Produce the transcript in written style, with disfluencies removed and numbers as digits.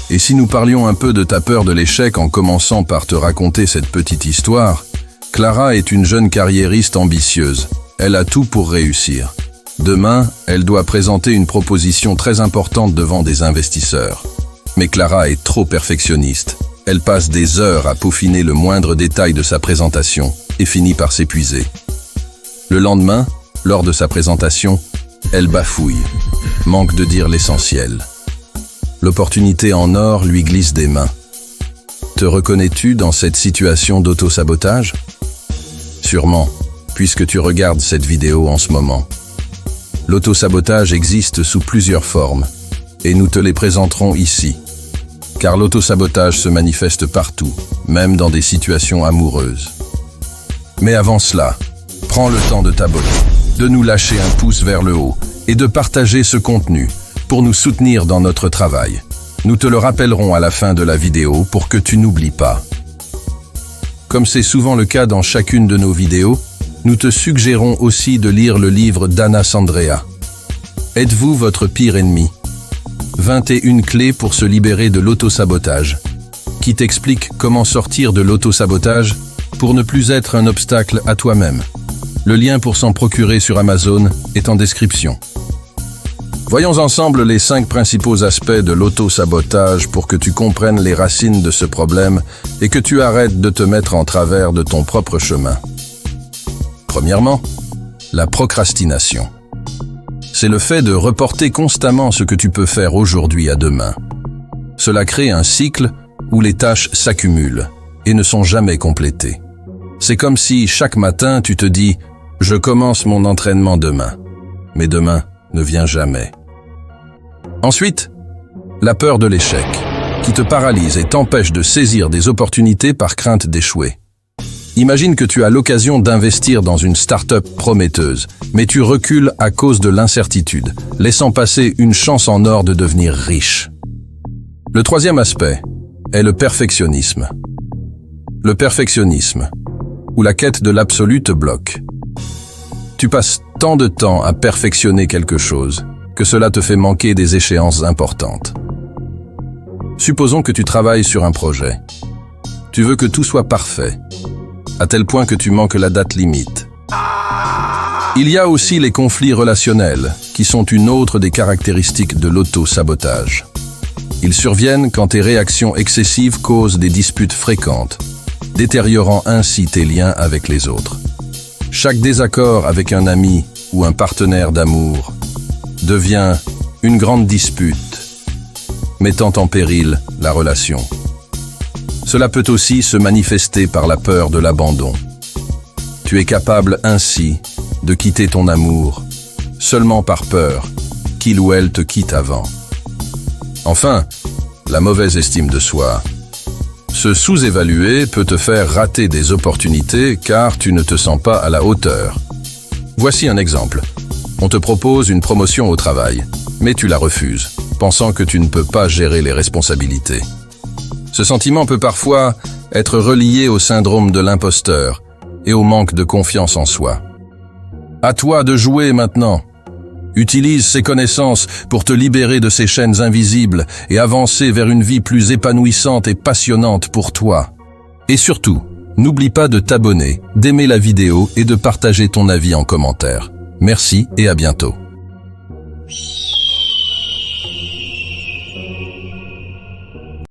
Et si nous parlions un peu de ta peur de l'échec en commençant par te raconter cette petite histoire, Clara est une jeune carriériste ambitieuse. Elle a tout pour réussir. Demain, elle doit présenter une proposition très importante devant des investisseurs. Mais Clara est trop perfectionniste. Elle passe des heures à peaufiner le moindre détail de sa présentation et finit par s'épuiser. Le lendemain, lors de sa présentation, elle bafouille, manque de dire l'essentiel. L'opportunité en or lui glisse des mains. Te reconnais-tu dans cette situation d'auto-sabotage? Sûrement, puisque tu regardes cette vidéo en ce moment. L'auto-sabotage existe sous plusieurs formes, et nous te les présenterons ici. Car l'auto-sabotage se manifeste partout, même dans des situations amoureuses. Mais avant cela, prends le temps de t'abonner, de nous lâcher un pouce vers le haut et de partager ce contenu pour nous soutenir dans notre travail. Nous te le rappellerons à la fin de la vidéo pour que tu n'oublies pas. Comme c'est souvent le cas dans chacune de nos vidéos, nous te suggérons aussi de lire le livre d'Anna Sandrea. Êtes-vous votre pire ennemi? 21 clés pour se libérer de l'auto-sabotage, qui t'explique comment sortir de l'auto-sabotage pour ne plus être un obstacle à toi-même. Le lien pour s'en procurer sur Amazon est en description. Voyons ensemble les 5 principaux aspects de l'auto-sabotage pour que tu comprennes les racines de ce problème et que tu arrêtes de te mettre en travers de ton propre chemin. Premièrement, la procrastination. C'est le fait de reporter constamment ce que tu peux faire aujourd'hui à demain. Cela crée un cycle où les tâches s'accumulent et ne sont jamais complétées. C'est comme si chaque matin tu te dis « Je commence mon entraînement demain », mais demain ne vient jamais. Ensuite, la peur de l'échec, qui te paralyse et t'empêche de saisir des opportunités par crainte d'échouer. Imagine que tu as l'occasion d'investir dans une start-up prometteuse, mais tu recules à cause de l'incertitude, laissant passer une chance en or de devenir riche. Le troisième aspect est le perfectionnisme. Le perfectionnisme, où la quête de l'absolu te bloque. Tu passes tant de temps à perfectionner quelque chose que cela te fait manquer des échéances importantes. Supposons que tu travailles sur un projet. Tu veux que tout soit parfait, à tel point que tu manques la date limite. Il y a aussi les conflits relationnels, qui sont une autre des caractéristiques de l'auto-sabotage. Ils surviennent quand tes réactions excessives causent des disputes fréquentes, détériorant ainsi tes liens avec les autres. Chaque désaccord avec un ami ou un partenaire d'amour devient une grande dispute, mettant en péril la relation. Cela peut aussi se manifester par la peur de l'abandon. Tu es capable ainsi de quitter ton amour seulement par peur qu'il ou elle te quitte avant. Enfin, la mauvaise estime de soi. Se sous-évaluer peut te faire rater des opportunités car tu ne te sens pas à la hauteur. Voici un exemple. On te propose une promotion au travail, mais tu la refuses, pensant que tu ne peux pas gérer les responsabilités. Ce sentiment peut parfois être relié au syndrome de l'imposteur et au manque de confiance en soi. À toi de jouer maintenant. Utilise ces connaissances pour te libérer de ces chaînes invisibles et avancer vers une vie plus épanouissante et passionnante pour toi. Et surtout, n'oublie pas de t'abonner, d'aimer la vidéo et de partager ton avis en commentaire. Merci et à bientôt.